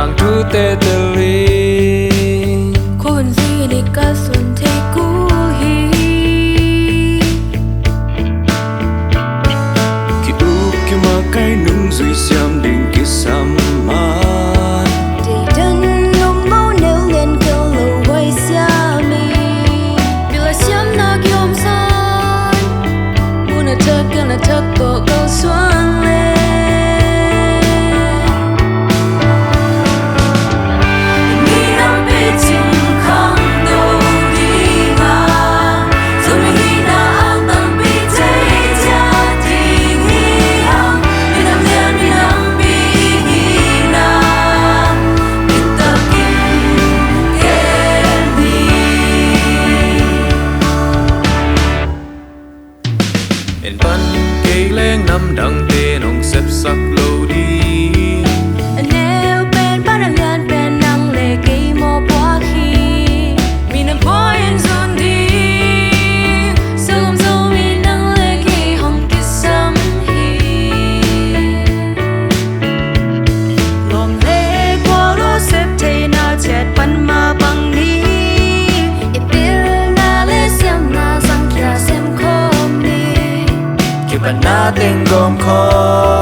hàng thu tê tê li khôn gì đi cả xuân thế cũ hi ki u ki ma kai nung zui siam ding ki sam ma để chân lông máu nêu lên kêu lâu quay xa mi bila siam na kiom san buồn là thơ cổ câu xoan lên en ban cây leng năm đằng tê nong xếp sắc lâu đi nếu bên bắt đang gan bên năng lệ cây mò quá khi mình đang bỏ em dọn đi sớm sớm mình năng lệ cây hồng kia sắm hi lòng lệ qua lúa xếp thay na chết ban ma bằng đi em biết na lệ xem na sang kia xem không đi ki ban na tên gom kho